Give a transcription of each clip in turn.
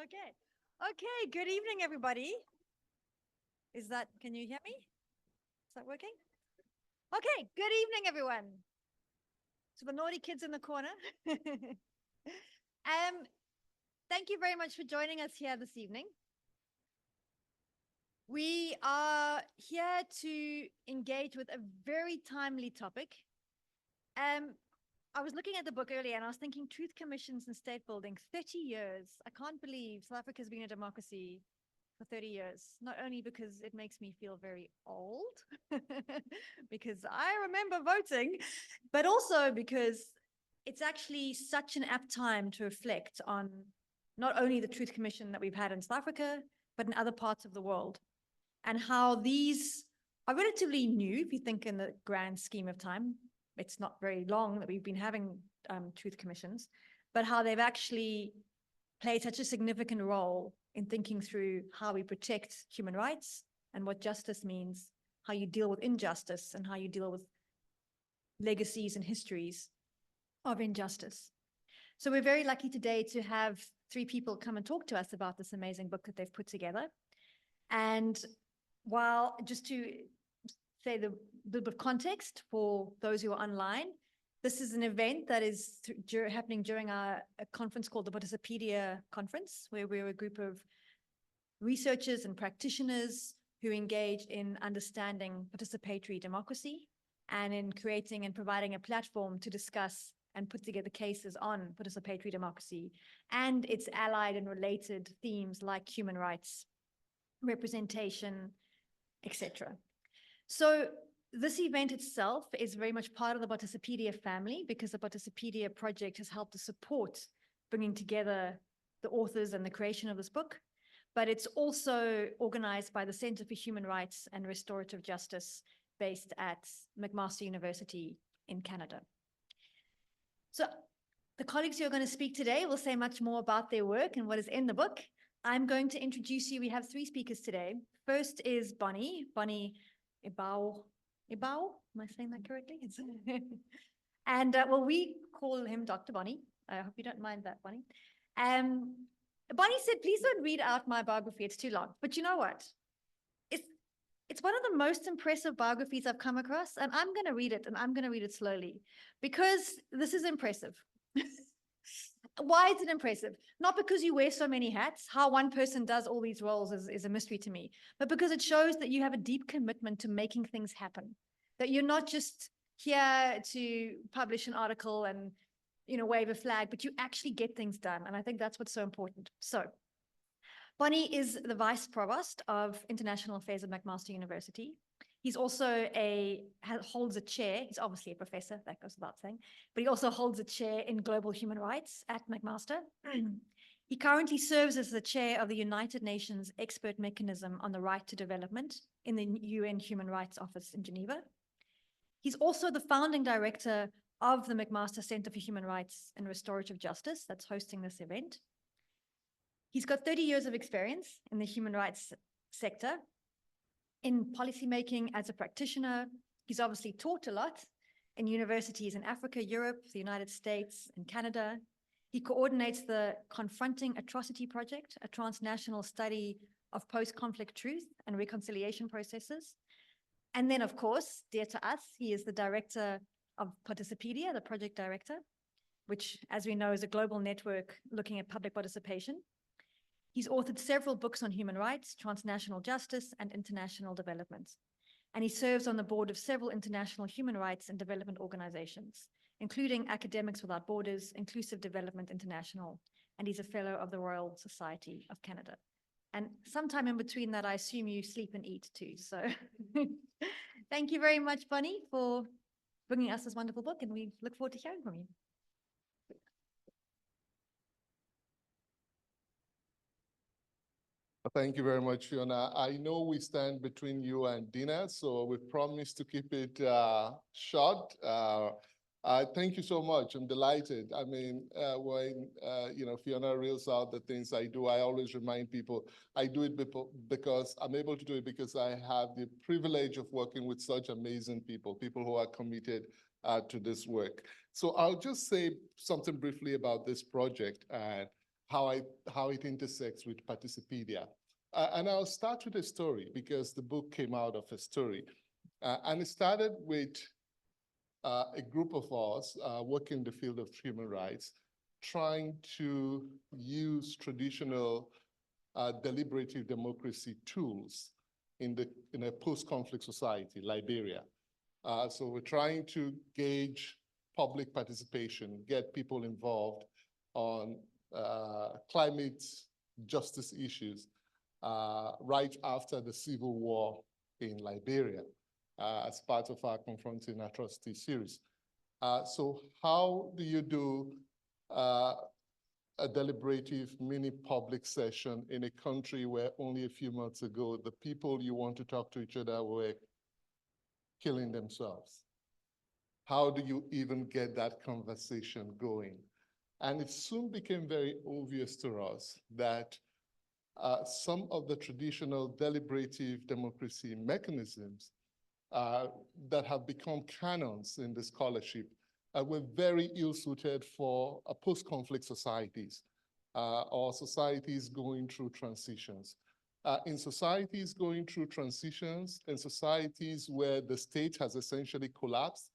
Okay. Okay. Good evening, everybody. Can you hear me? Is that working? Okay. Good evening, everyone. To the naughty kids in the corner. Thank you very much for joining us here this evening. We are here to engage with a very timely topic. I was looking at the book earlier and I was thinking truth commissions and state building, 30 years. I can't believe South Africa's been a democracy for 30 years, not only because it makes me feel very old, because I remember voting, but also because it's actually such an apt time to reflect on not only the truth commission that we've had in South Africa, but in other parts of the world, and how these are relatively new if you think in the grand scheme of time. It's not very long that we've been having truth commissions, but how they've actually played such a significant role in thinking through how we protect human rights and what justice means, how you deal with injustice, and how you deal with legacies and histories of injustice. So we're very lucky today to have three people come and talk to us about this amazing book that they've put together. And while, just to say the bit of context for those who are online, this is an event that is happening during a conference called the Participedia Conference, where we're a group of researchers and practitioners who engage in understanding participatory democracy and in creating and providing a platform to discuss and put together cases on participatory democracy and its allied and related themes like human rights, representation, etc. So this event itself is very much part of the Participedia family, because the Participedia Project has helped to support bringing together the authors and the creation of this book. But it's also organized by the Center for Human Rights and Restorative Justice based at McMaster University in Canada. So the colleagues who are going to speak today will say much more about their work and what is in the book. I'm going to introduce you. We have three speakers today. First is Bonny Ibhawoh. Ibhawoh, am I saying that correctly? And well, we call him Dr. Bonny. I hope you don't mind that, Bonny. Bonny said, please don't read out my biography, it's too long. But you know what? It's one of the most impressive biographies I've come across, and I'm going to read it, and I'm going to read it slowly, because this is impressive. Why is it impressive? Not because you wear so many hats. How one person does all these roles is a mystery to me, but because it shows that you have a deep commitment to making things happen, that you're not just here to publish an article and, wave a flag, but you actually get things done. And I think that's what's so important. So Bonny is the Vice Provost of International Affairs at McMaster University. He's also holds a chair. He's obviously a professor, that goes without saying, but he also holds a chair in global human rights at McMaster. He currently serves as the chair of the United Nations Expert Mechanism on the Right to Development in the UN Human Rights Office in Geneva. He's also the founding director of the McMaster Center for Human Rights and Restorative Justice that's hosting this event. He's got 30 years of experience in the human rights sector, in policymaking as a practitioner. He's obviously taught a lot in universities in Africa, Europe, the United States, and Canada. He coordinates the Confronting Atrocity Project, a transnational study of post-conflict truth and reconciliation processes. And then, of course, dear to us, he is the director of Participedia, the project director, which, as we know, is a global network looking at public participation. He's authored several books on human rights, transnational justice, and international development. And he serves on the board of several international human rights and development organizations, including Academics Without Borders, Inclusive Development International, and he's a fellow of the Royal Society of Canada. And sometime in between that, I assume you sleep and eat too. So thank you very much, Bonny, for bringing us this wonderful book, and we look forward to hearing from you. Thank you very much, Fiona. I know we stand between you and dinner, so we promise to keep it short. Thank you so much. I'm delighted. I mean, when Fiona reels out the things I do, I always remind people I do it because I'm able to do it because I have the privilege of working with such amazing people who are committed to this work. So I'll just say something briefly about this project. how it intersects with Participedia. And I'll start with a story because the book came out of a story. And it started with a group of us working in the field of human rights, trying to use traditional deliberative democracy tools in a post-conflict society, Liberia. So we're trying to gauge public participation, get people involved on climate justice issues right after the civil war in Liberia as part of our Confronting Atrocity series. So how do you do a deliberative mini public session in a country where only a few months ago, the people you want to talk to each other were killing themselves? How do you even get that conversation going? And it soon became very obvious to us that some of the traditional deliberative democracy mechanisms that have become canons in the scholarship were very ill-suited for post-conflict societies or societies going through transitions. In societies going through transitions, in societies where the state has essentially collapsed,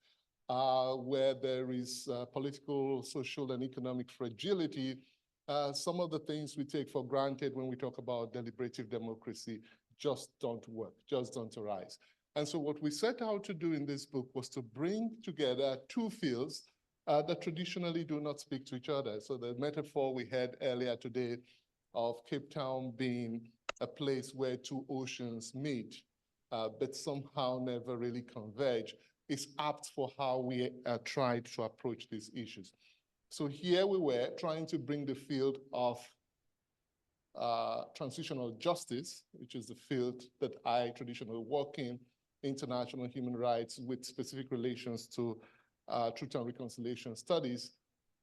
where there is political, social, and economic fragility, some of the things we take for granted when we talk about deliberative democracy just don't work, just don't arise. And so what we set out to do in this book was to bring together two fields that traditionally do not speak to each other. So the metaphor we had earlier today of Cape Town being a place where two oceans meet, but somehow never really converge, is apt for how we tried to approach these issues. So here we were trying to bring the field of transitional justice, which is the field that I traditionally work in, international human rights with specific relations to truth and reconciliation studies,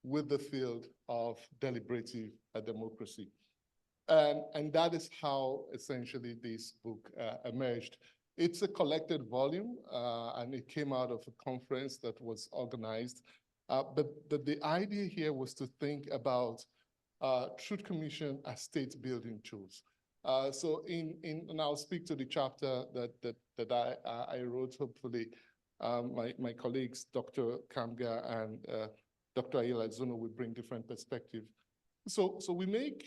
with the field of deliberative democracy. And that is how essentially this book emerged. It's a collected volume, and it came out of a conference that was organized. But the idea here was to think about Truth Commission as state-building tools. And I'll speak to the chapter that I wrote. Hopefully, my colleagues, Dr. Kamga and Dr. Ayelazuno, will bring different perspectives. So we make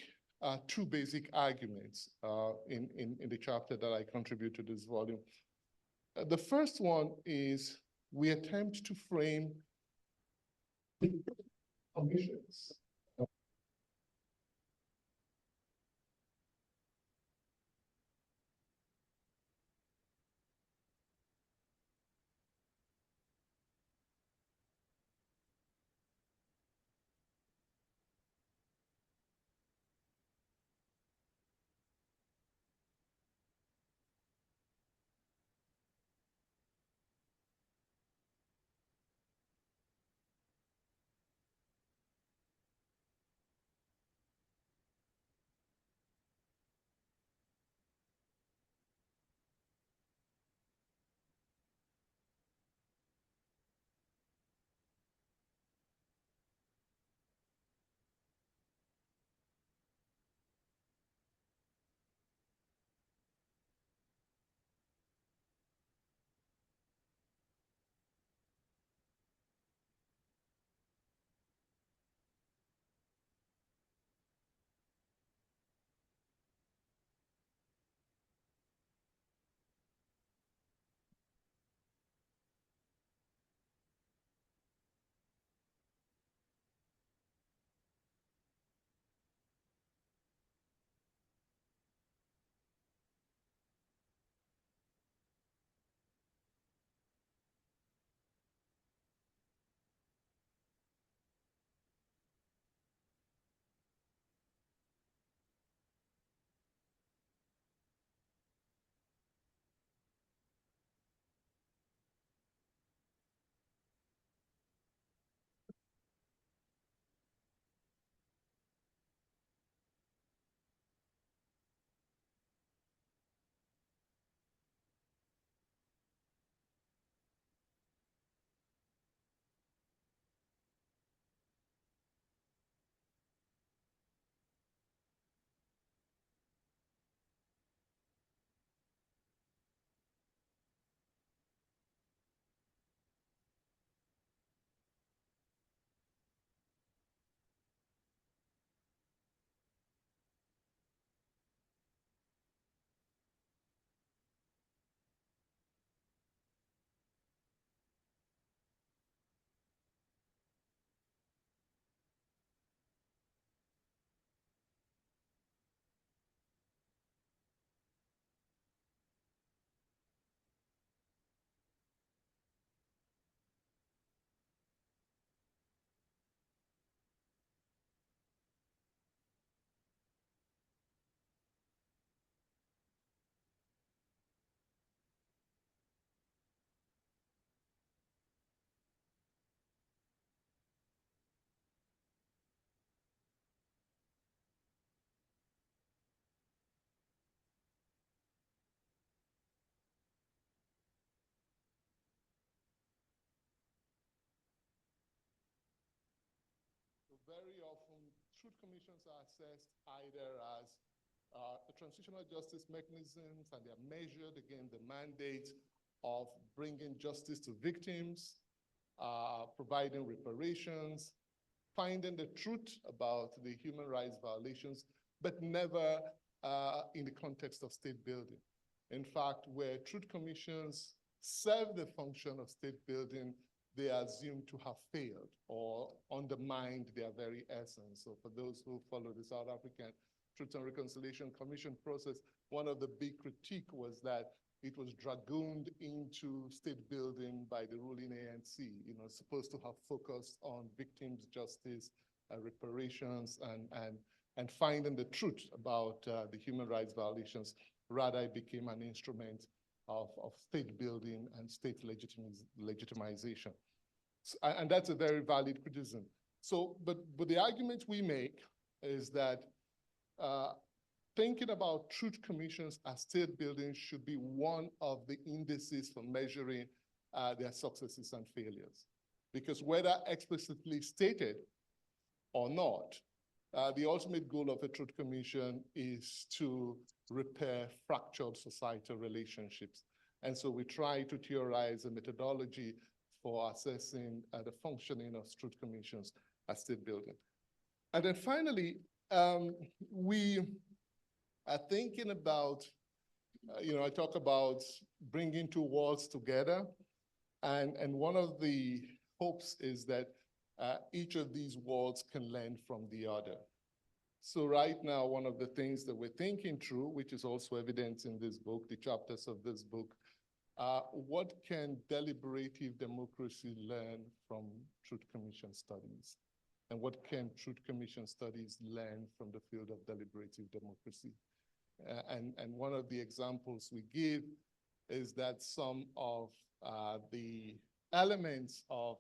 two basic arguments in the chapter that I contribute to this volume. The first one is we attempt to frame commissions. very often truth commissions are assessed either as transitional justice mechanisms, and they're measured against the mandate of bringing justice to victims, providing reparations, finding the truth about the human rights violations, but never in the context of state building. In fact, where truth commissions serve the function of state building, they are assumed to have failed or undermined their very essence. So for those who follow the South African Truth and Reconciliation Commission process, one of the big critique was that it was dragooned into state building by the ruling ANC, supposed to have focused on victims' justice, reparations, and finding the truth about the human rights violations. Rather, it became an instrument of state building and state legitimization. So, and that's a very valid criticism. So, but the argument we make is that thinking about truth commissions as state building should be one of the indices for measuring their successes and failures. Because whether explicitly stated or not, the ultimate goal of a truth commission is to repair fractured societal relationships. And so we try to theorize a methodology for assessing the functioning of truth commissions as state building. And then finally, we are thinking about, I talk about bringing two worlds together. And one of the hopes is that each of these worlds can learn from the other. So right now, one of the things that we're thinking through, which is also evident in this book, the chapters of this book, what can deliberative democracy learn from Truth Commission studies? And what can Truth Commission studies learn from the field of deliberative democracy? And one of the examples we give is that some of the elements of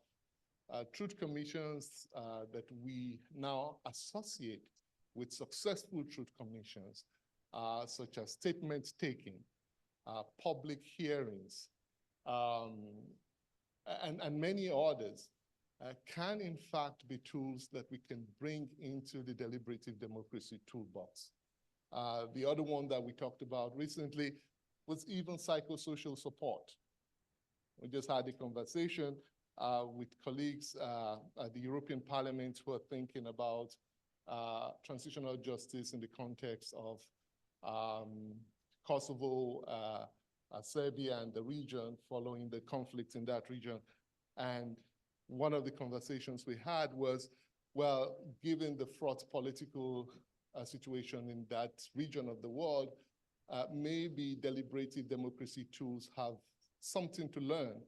truth commissions that we now associate with successful truth commissions, such as statement taking, public hearings, and many others, can in fact be tools that we can bring into the deliberative democracy toolbox. The other one that we talked about recently was even psychosocial support. We just had a conversation with colleagues at the European Parliament who are thinking about transitional justice in the context of Kosovo, Serbia, and the region following the conflict in that region. And one of the conversations we had was, well, given the fraught political situation in that region of the world, maybe deliberative democracy tools have something to learn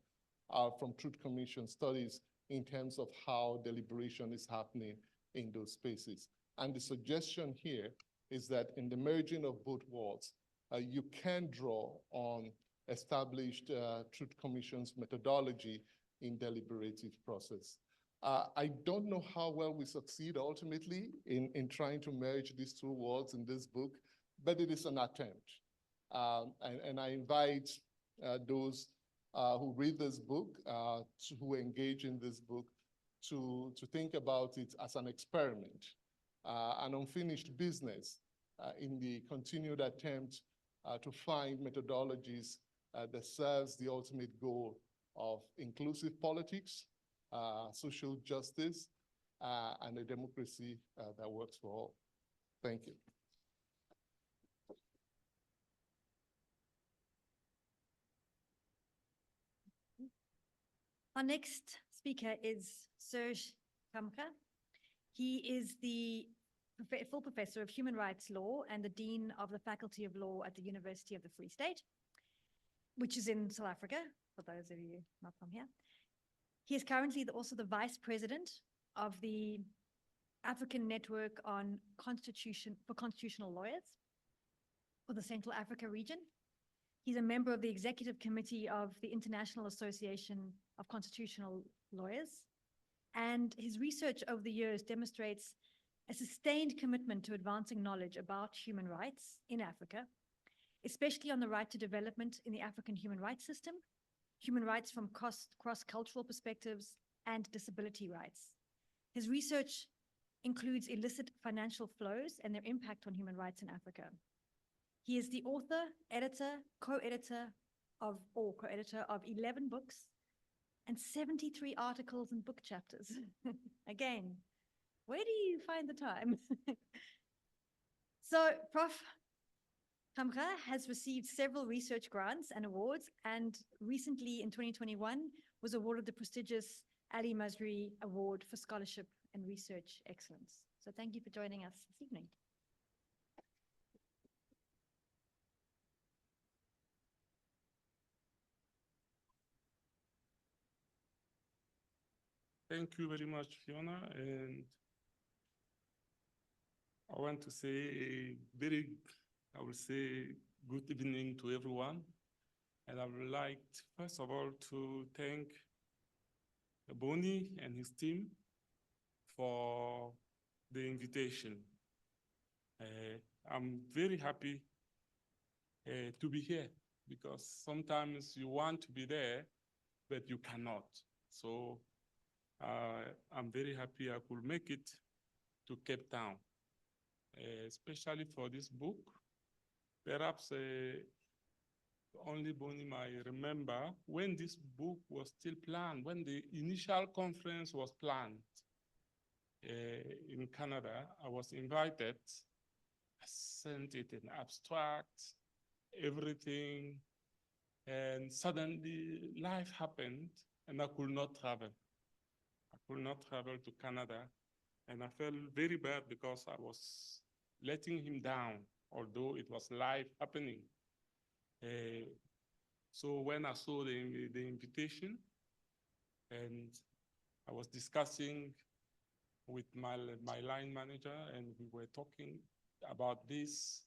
from Truth Commission studies in terms of how deliberation is happening in those spaces. And the suggestion here is that in the merging of both worlds, you can draw on established Truth Commission's methodology in deliberative process. I don't know how well we succeed ultimately in trying to merge these two worlds in this book, but it is an attempt. And I invite those who read this book, who engage in this book, to think about it as an experiment, an unfinished business in the continued attempt to find methodologies that serves the ultimate goal of inclusive politics, social justice, and a democracy that works for all. Thank you. Our next speaker is Serges Kamga. He is the full professor of human rights law and the dean of the Faculty of Law at the University of the Free State, which is in South Africa, for those of you not from here. He is currently also the vice president of the African Network on Constitutional Lawyers for the Central Africa region. He's a member of the executive committee of the International Association of Constitutional Lawyers. And his research over the years demonstrates a sustained commitment to advancing knowledge about human rights in Africa, especially on the right to development in the African human rights system, human rights from cross-cultural perspectives, and disability rights. His research includes illicit financial flows and their impact on human rights in Africa. He is the author, editor, co-editor of 11 books and 73 articles and book chapters. Again, where do you find the time? So Prof. Kamga has received several research grants and awards, and recently in 2021 was awarded the prestigious Ali Masri Award for Scholarship and Research Excellence. So thank you for joining us this evening. Thank you very much, Fiona. And I want to say a very, I will say, good evening to everyone. And I would like, first of all, to thank Bonny and his team for the invitation. I'm very happy to be here because sometimes you want to be there, but you cannot. So I'm very happy I could make it to Cape Town, especially for this book. Perhaps only Bonny might remember when this book was still planned, when the initial conference was planned in Canada, I was invited. I sent it in abstract, everything, and suddenly life happened and I could not travel. I could not travel to Canada, and I felt very bad because I was letting him down, although it was live happening. So when I saw the invitation, and I was discussing with my line manager, and we were talking about this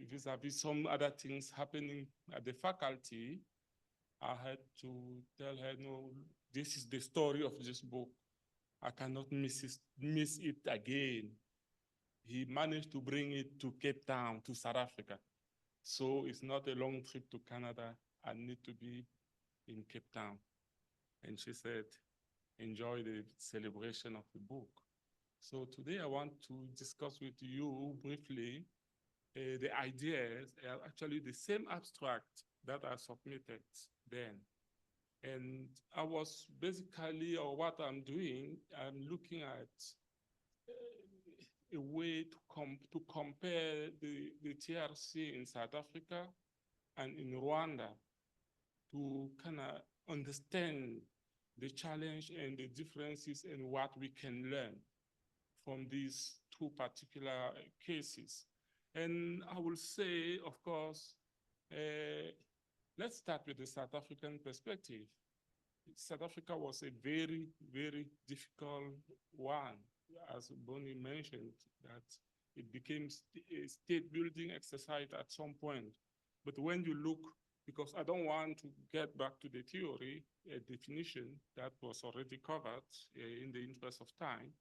vis-a-vis some other things happening at the faculty, I had to tell her, no, this is the story of this book. I cannot miss it again. He managed to bring it to Cape Town, to South Africa. So it's not a long trip to Canada. I need to be in Cape Town. And she said, enjoy the celebration of the book. So today I want to discuss with you briefly the ideas, actually the same abstract that I submitted then. And I was basically, or what I'm doing, I'm looking at a way to compare the CHRRJ in South Africa and in Rwanda to kind of understand the challenge and the differences and what we can learn from these two particular cases. And I will say, of course, let's start with the South African perspective. South Africa was a very, very difficult one, as Bonny mentioned, that it became a state building exercise at some point. But when you look, because I don't want to get back to the theory, a definition that was already covered in the interest of time.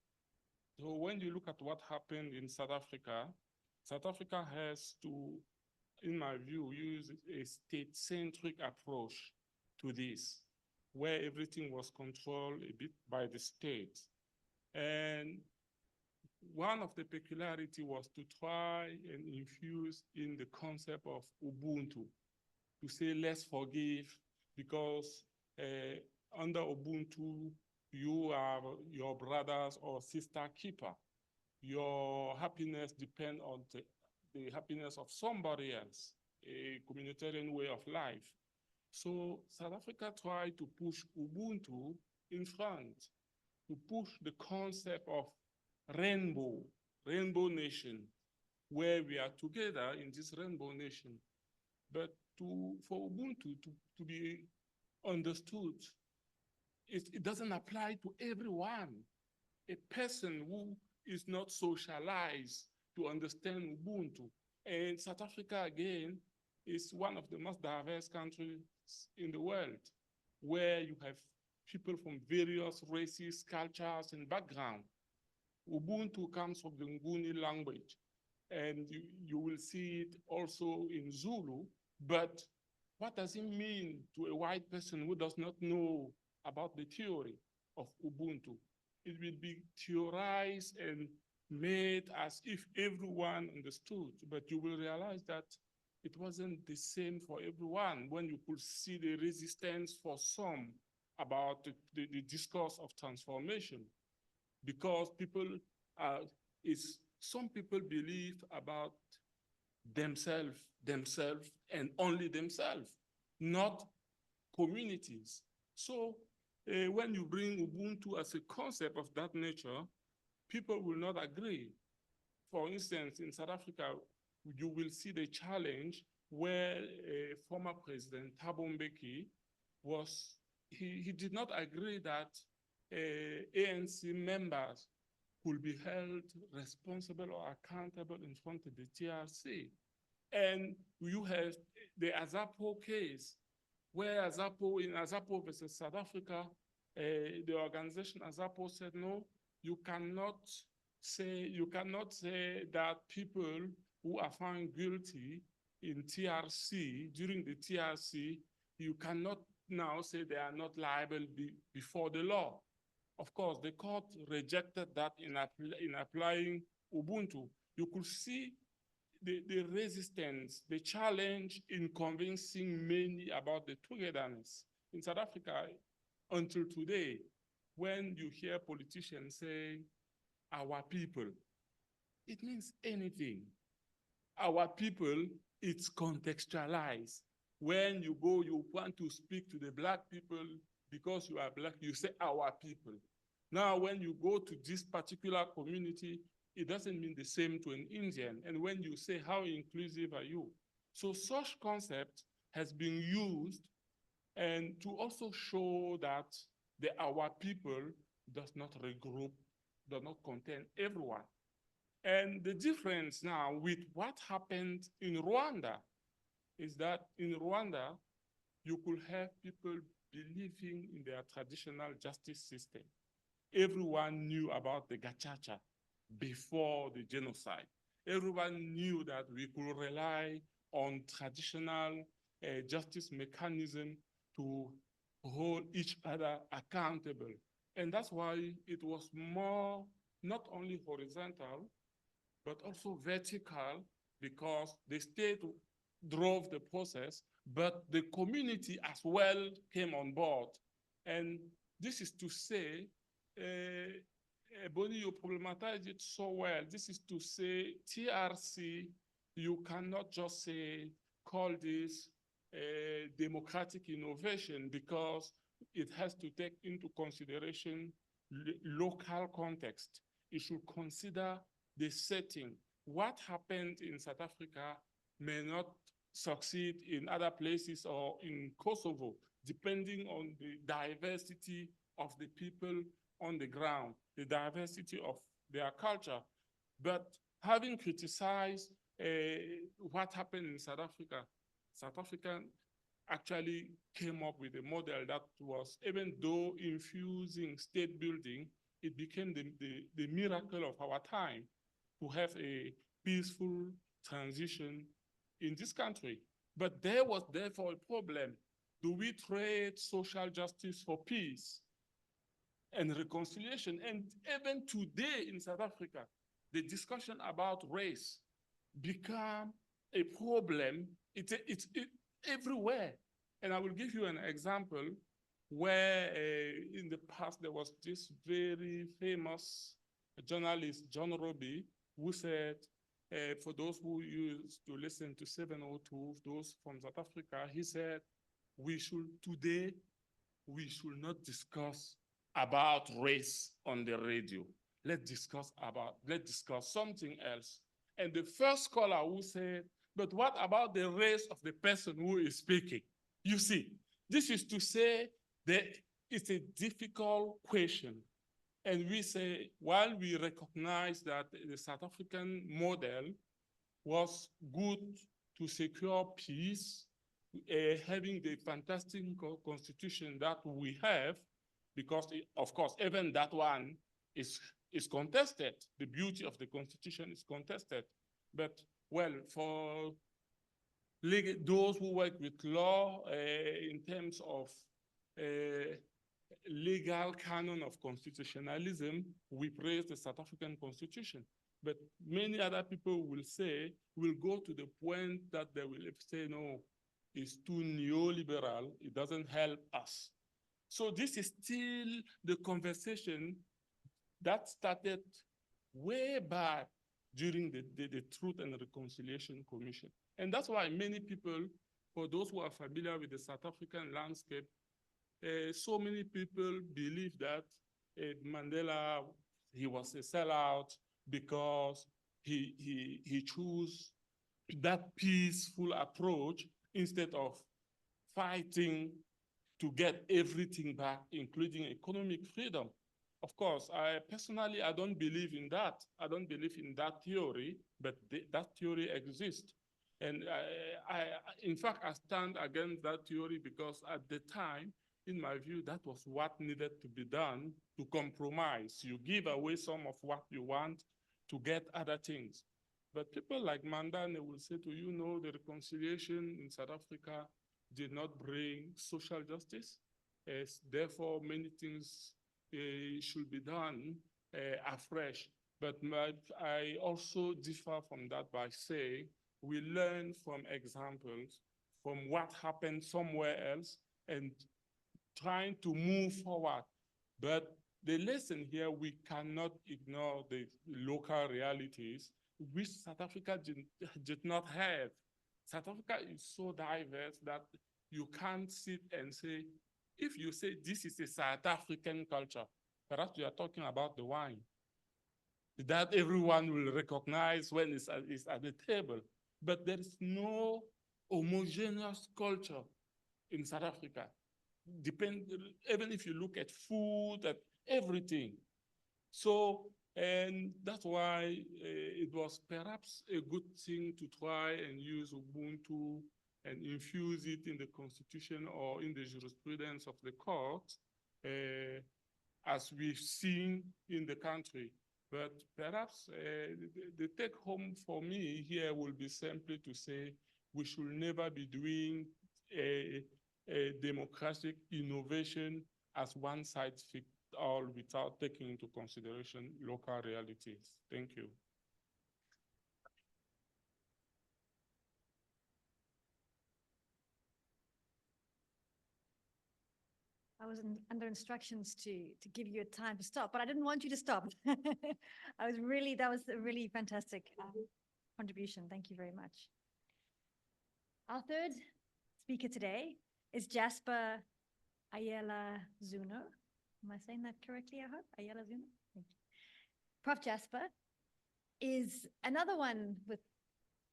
So when you look at what happened in South Africa has to, in my view, use a state-centric approach to this, where everything was controlled a bit by the state. And one of the peculiarity was to try and infuse in the concept of Ubuntu, to say let's forgive, because under Ubuntu, you are your brother's or sister keeper. Your happiness depends on the happiness of somebody else, a communitarian way of life. So South Africa tried to push Ubuntu in front, to push the concept of rainbow nation, where we are together in this rainbow nation. But for Ubuntu to be understood, it doesn't apply to everyone. A person who is not socialized to understand Ubuntu. And South Africa, again, is one of the most diverse countries in the world, where you have people from various races, cultures, and backgrounds. Ubuntu comes from the Nguni language, and you will see it also in Zulu, but what does it mean to a white person who does not know about the theory of Ubuntu? it will be theorized and made as if everyone understood, but you will realize that it wasn't the same for everyone when you could see the resistance for some about the discourse of transformation, because some people believe about themselves and only themselves, not communities. So when you bring Ubuntu as a concept of that nature, people will not agree. For instance, in South Africa, you will see the challenge where former President Thabo Mbeki he did not agree that ANC members could be held responsible or accountable in front of the TRC. And you have the Azapo case, where in Azapo versus South Africa, the organization Azapo said, no, you cannot say that people who are found guilty in TRC, during the TRC, you cannot now say they are not liable before the law. Of course, the court rejected that in applying Ubuntu. You could see the resistance, the challenge in convincing many about the togetherness. In South Africa, until today, when you hear politicians say, our people, it means anything. Our people, it's contextualized. When you go, you want to speak to the Black people because you are Black, you say our people. Now, when you go to this particular community, it doesn't mean the same to an Indian. And when you say, how inclusive are you? So such concept has been used and to also show that our people does not regroup, does not contain everyone. And the difference now with what happened in Rwanda is that in Rwanda, you could have people believing in their traditional justice system. Everyone knew about the gacaca before the genocide. Everyone knew that we could rely on traditional justice mechanism to hold each other accountable. And that's why it was more, not only horizontal, but also vertical, because the state drove the process, but the community as well came on board. And this is to say, Bonny, you problematize it so well. This is to say, TRC, you cannot just say, call this democratic innovation, because it has to take into consideration local context. It should consider the setting. What happened in South Africa may not succeed in other places or in Kosovo, depending on the diversity of the people on the ground, the diversity of their culture. But having criticized what happened in South Africa, South Africa actually came up with a model that was, even though infusing state building, it became the miracle of our time to have a peaceful transition in this country. But there was therefore a problem. Do we trade social justice for peace and reconciliation? And even today in South Africa, the discussion about race become a problem. It's everywhere. And I will give you an example where in the past there was this very famous journalist, John Robbie, who said, for those who used to listen to 702, those from South Africa, he said, today, we should not discuss about race on the radio. Let's discuss something else. And the first caller who said, but what about the race of the person who is speaking? You see, this is to say that it's a difficult question. And we say, while we recognize that the South African model was good to secure peace, having the fantastic constitution that we have, because of course, even that one is contested. The beauty of the constitution is contested. But well, for those who work with law in terms of legal canon of constitutionalism, we praise the South African Constitution. But many other people will go to the point that they will say, no, it's too neoliberal, it doesn't help us. So this is still the conversation that started way back during the Truth and Reconciliation Commission. And that's why many people, for those who are familiar with the South African landscape, so many people believe that Mandela, he was a sellout because he chose that peaceful approach instead of fighting to get everything back, including economic freedom. Of course, I don't believe in that. I don't believe in that theory, but that theory exists. And in fact, I stand against that theory because at the time, in my view, that was what needed to be done to compromise. You give away some of what you want to get other things. But people like Mandane will say to you, no, the reconciliation in South Africa did not bring social justice. Therefore, many things should be done afresh. But I also differ from that by saying we learn from examples, from what happened somewhere else, and trying to move forward. But the lesson here, we cannot ignore the local realities, which South Africa did not have. South Africa is so diverse that you can't sit and say, if you say this is a South African culture, perhaps you are talking about the wine that everyone will recognize when it's at the table. But there is no homogeneous culture in South Africa. Even if you look at food, at everything. So, and that's why it was perhaps a good thing to try and use Ubuntu and infuse it in the constitution or in the jurisprudence of the court, as we've seen in the country. But perhaps the take home for me here will be simply to say we should never be doing a democratic innovation as one size fits all without taking into consideration local realities. Thank you. I was under instructions to give you a time to stop, but I didn't want you to stop. That was a really fantastic contribution. Thank you very much. Our third speaker today is Jasper Ayelazuno. Am I saying that correctly, I hope? Ayelazuno? Thank you. Prof. Jasper is another one with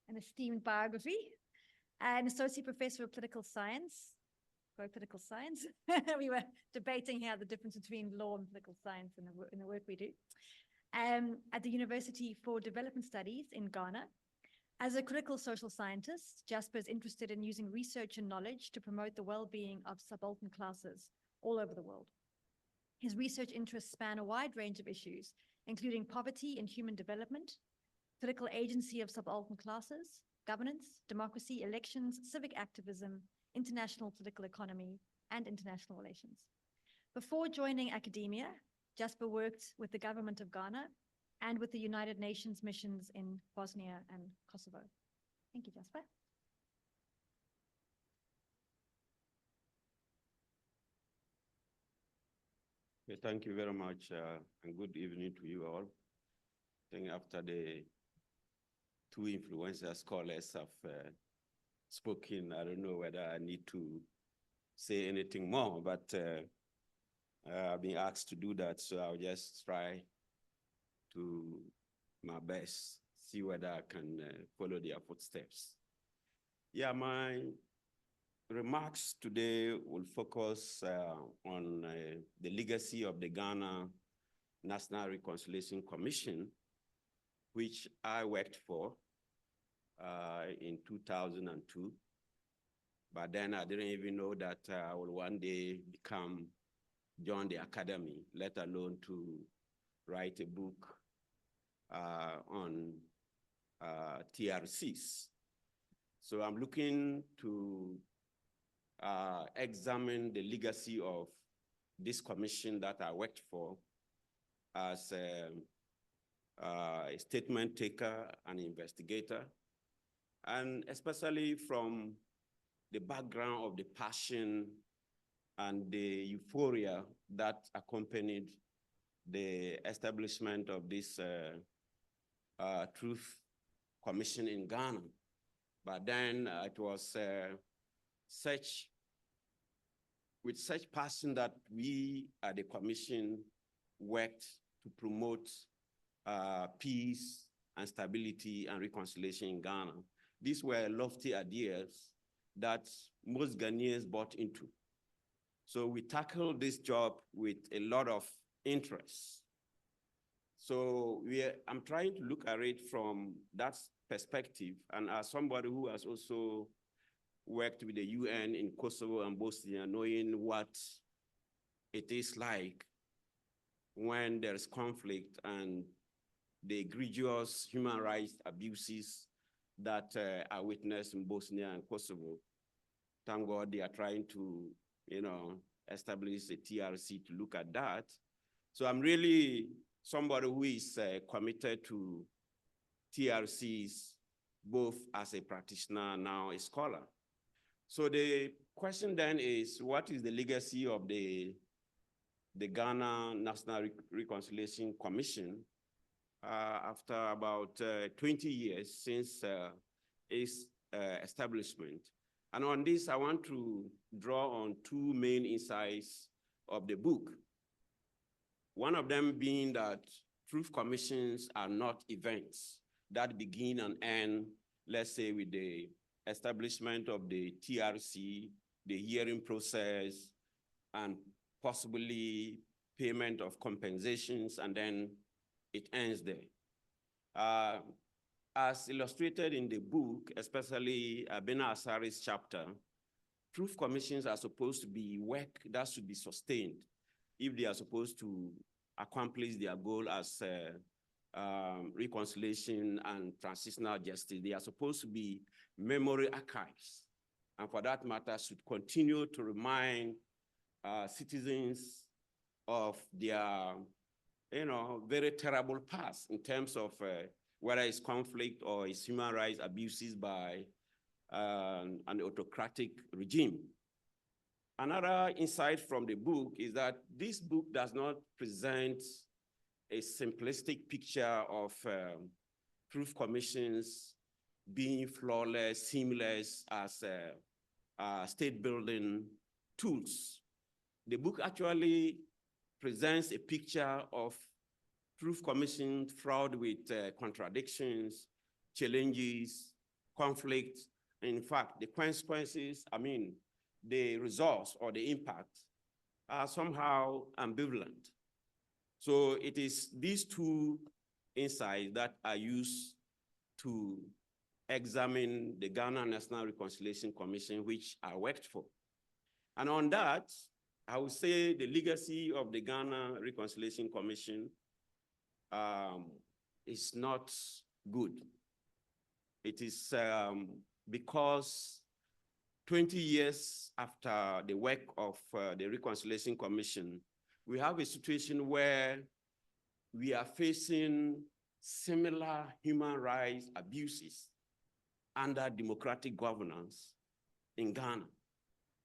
an esteemed biography, an associate professor of political science. Political science. We were debating here the difference between law and political science in the work we do. At the University for Development Studies in Ghana. As a critical social scientist, Jasper is interested in using research and knowledge to promote the well-being of subaltern classes all over the world. His research interests span a wide range of issues, including poverty and human development, political agency of subaltern classes, governance, democracy, elections, civic activism, international political economy, and international relations. Before joining academia, Jasper worked with the government of Ghana and with the United Nations missions in Bosnia and Kosovo. Thank you, Jasper. Thank you very much, and good evening to you all. I think after the two influential scholars have spoken, I don't know whether I need to say anything more, but I've been asked to do that, so I'll just try to my best, see whether I can follow their footsteps. Yeah, my remarks today will focus on the legacy of the Ghana National Reconciliation Commission, which I worked for in 2002. But then I didn't even know that I will one day join the academy, let alone to write a book on TRCs. So I'm looking to examine the legacy of this commission that I worked for as a statement taker and investigator, and especially from the background of the passion and the euphoria that accompanied the establishment of this Truth Commission in Ghana. But then it was with such passion that we at the commission worked to promote peace and stability and reconciliation in Ghana. These were lofty ideas that most Ghanaians bought into. So we tackled this job with a lot of interest. So I'm trying to look at it from that perspective, and as somebody who has also worked with the UN in Kosovo and Bosnia, knowing what it is like when there's conflict and the egregious human rights abuses that are witnessed in Bosnia and Kosovo. Thank God they are trying to, establish a TRC to look at that. So I'm really somebody who is committed to TRCs, both as a practitioner and now a scholar. So the question then is, what is the legacy of the Ghana National Reconciliation Commission after about 20 years since its establishment? And on this, I want to draw on two main insights of the book. One of them being that truth commissions are not events that begin and end, let's say, with the establishment of the TRC, the hearing process, and possibly payment of compensations, and then it ends there. As illustrated in the book, especially Abena Asari's chapter, truth commissions are supposed to be work that should be sustained if they are supposed to accomplish their goal as reconciliation and transitional justice. They are supposed to be memory archives, and for that matter, should continue to remind citizens of their, very terrible past in terms of whether it's conflict or it's human rights abuses by an autocratic regime. Another insight from the book is that this book does not present a simplistic picture of truth commissions being flawless, seamless as state building tools. The book actually presents a picture of truth commissions fraught with contradictions, challenges, conflict. In fact, the consequences, the results or the impact are somehow ambivalent. So it is these two insights that are used to examine the Ghana National Reconciliation Commission, which I worked for. And on that, I would say the legacy of the Ghana Reconciliation Commission is not good. It is because 20 years after the work of the Reconciliation Commission, we have a situation where we are facing similar human rights abuses under democratic governance in Ghana,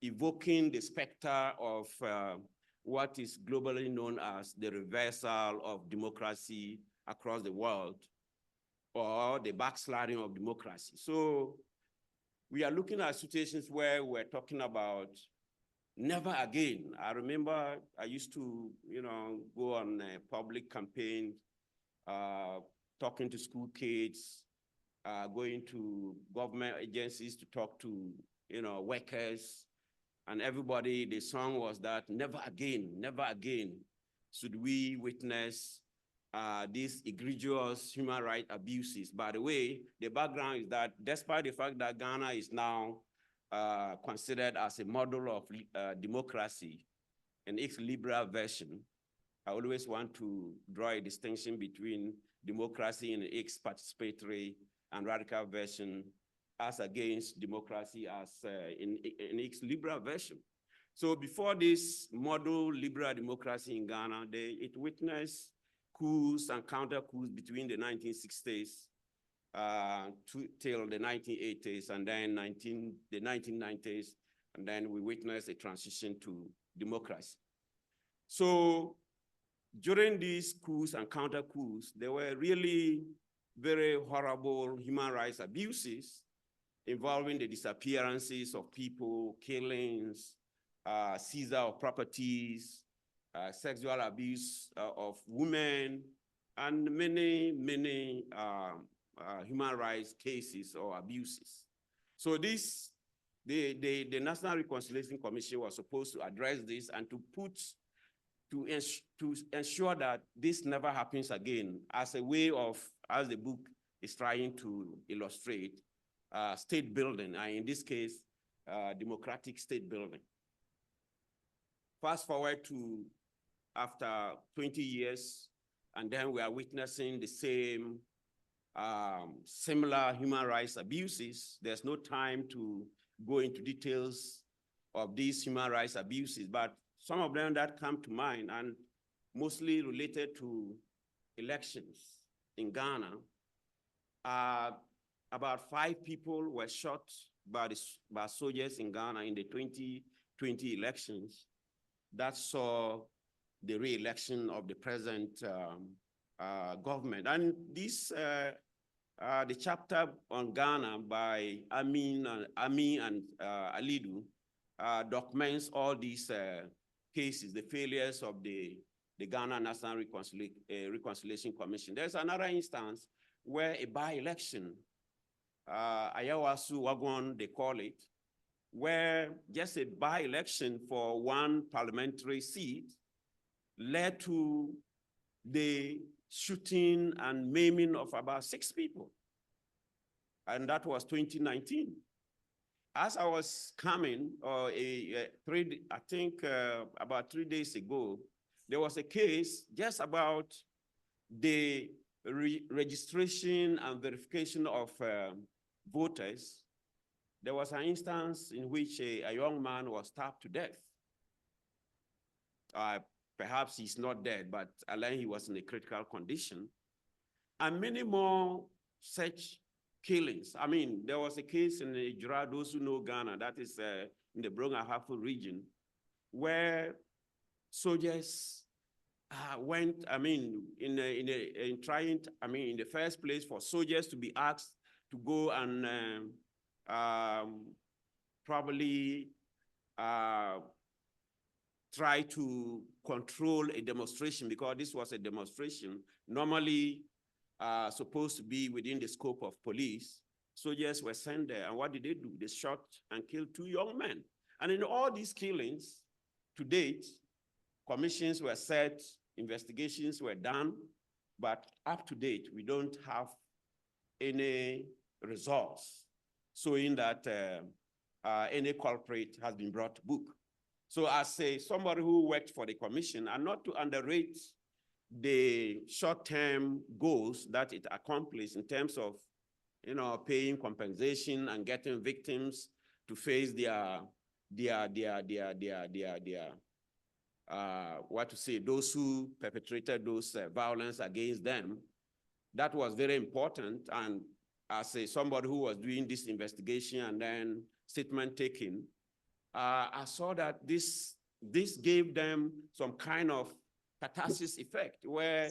evoking the specter of what is globally known as the reversal of democracy across the world, or the backsliding of democracy. So we are looking at situations where we're talking about never again. I remember I used to, go on a public campaign, talking to school kids, going to government agencies to talk to, workers, and everybody. The song was that never again should we witness these egregious human rights abuses. By the way, the background is that despite the fact that Ghana is now considered as a model of democracy in its liberal version, I always want to draw a distinction between democracy in its participatory and radical version as against democracy as in its liberal version. So before this model liberal democracy in Ghana, it witnessed coups and counter coups between the 1960s till the 1980s, and then the 1990s, and then we witnessed a transition to democracy. So during these coups and counter coups, there were really very horrible human rights abuses involving the disappearances of people, killings, seizure of properties, sexual abuse of women, and many human rights cases or abuses. So the National Reconciliation Commission was supposed to address this and to ensure that this never happens again as a way of, as the book is trying to illustrate, state building, and in this case, democratic state building. Fast forward to after 20 years, and then we are witnessing the same similar human rights abuses. There's no time to go into details of these human rights abuses, but some of them that come to mind, and mostly related to elections in Ghana, about 5 people were shot by soldiers in Ghana in the 2020 elections that saw the re-election of the present government. And this, the chapter on Ghana by Ami and Alidu documents all these cases, the failures of the Ghana National Reconciliation Commission. There's another instance where a by-election, Ayelazuno, they call it, where just a by-election for one parliamentary seat led to the shooting and maiming of about 6 people. And that was 2019. As I was coming, about 3 days ago, there was a case just about the registration and verification of voters. There was an instance in which a young man was stabbed to death. Perhaps he's not dead, but Alain, he was in a critical condition. And many more such killings. I mean, there was a case in the CHRRJ, those who know Ghana, that is in the Bronga-Hafu region, where soldiers went, I mean, in the first place for soldiers to be asked to go and probably try to control a demonstration, because this was a demonstration normally supposed to be within the scope of police. Soldiers were sent there, and what did they do? They shot and killed 2 young men. And in all these killings, to date, commissions were set, investigations were done, but up to date, we don't have any results showing that any culprit has been brought to book. So as somebody who worked for the commission, and not to underrate the short-term goals that it accomplished in terms of, paying compensation and getting victims to face those who perpetrated those violence against them. That was very important. And as somebody who was doing this investigation and then statement taking, I saw that this gave them some kind of catharsis effect where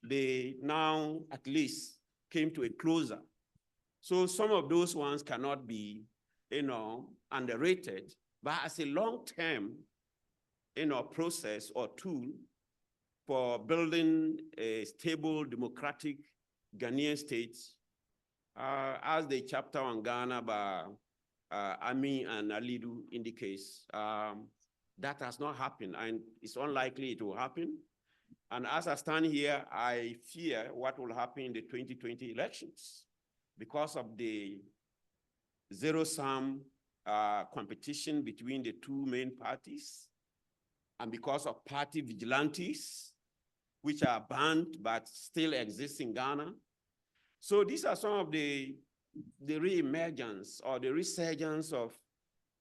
they now at least came to a closure. So some of those ones cannot be, underrated, but as a long-term, process or tool for building a stable, democratic Ghanaian state, as the chapter on Ghana by Ami and Alidu indicates, that has not happened, and it's unlikely it will happen. And as I stand here, I fear what will happen in the 2020 elections because of the zero-sum competition between the 2 main parties, and because of party vigilantes, which are banned but still exist in Ghana. So these are some of the re-emergence or the resurgence of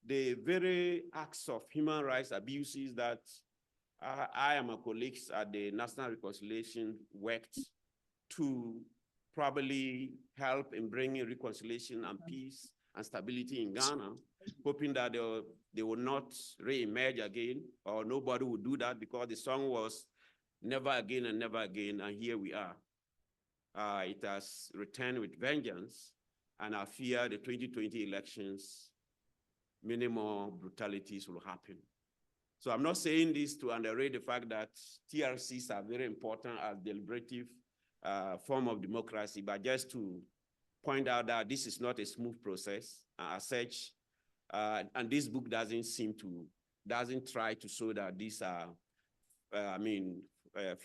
the very acts of human rights abuses that I and my colleagues at the National Reconciliation worked to probably help in bringing reconciliation and peace and stability in Ghana, hoping that they will not re-emerge again, or nobody would do that, because the song was never again and never again, and here we are. It has returned with vengeance, and I fear the 2020 elections, many more brutalities will happen. So I'm not saying this to underrate the fact that TRCs are very important as deliberative form of democracy, but just to point out that this is not a smooth process as such, and this book doesn't try to show that these are,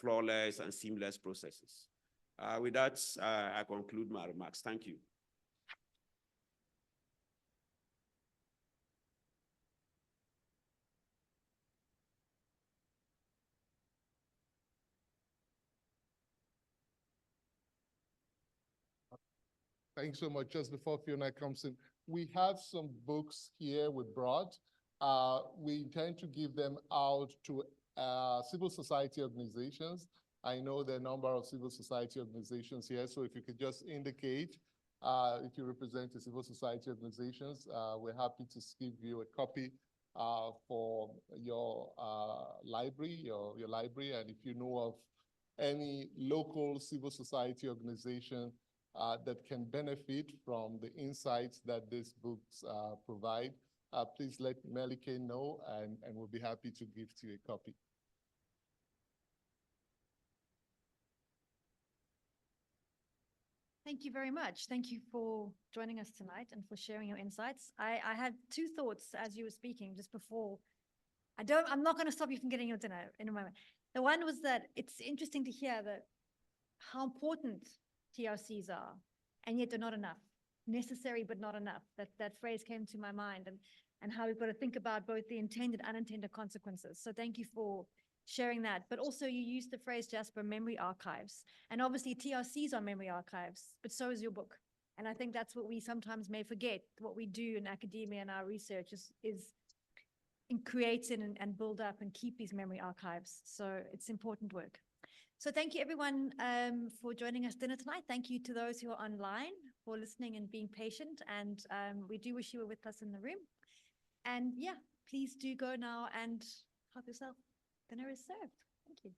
flawless and seamless processes. With that, I conclude my remarks. Thank you. Thanks so much. Just before Fiona comes in, we have some books here we brought. We intend to give them out to civil society organizations. I know there are a number of civil society organizations here, so if you could just indicate if you represent the civil society organizations, we're happy to give you a copy for your library, your library, and if you know of any local civil society organization that can benefit from the insights that these books provide, please let Melike know, and we'll be happy to give to you a copy. Thank you very much. Thank you for joining us tonight and for sharing your insights. I had two thoughts as you were speaking just before. I'm not going to stop you from getting your dinner in a moment. The one was that it's interesting to hear that how important TRCs are, and yet they're not enough. Necessary, but not enough. That phrase came to my mind, and how we've got to think about both the intended and unintended consequences. So thank you for sharing that. But also you used the phrase, Jasper, memory archives. And obviously TRCs are memory archives, but so is your book. And I think that's what we sometimes may forget. What we do in academia and our research is create and build up and keep these memory archives. So it's important work. So thank you everyone for joining us dinner tonight. Thank you to those who are online for listening and being patient. And we do wish you were with us in the room. And yeah, please do go now and help yourself. Dinner is served. Thank you.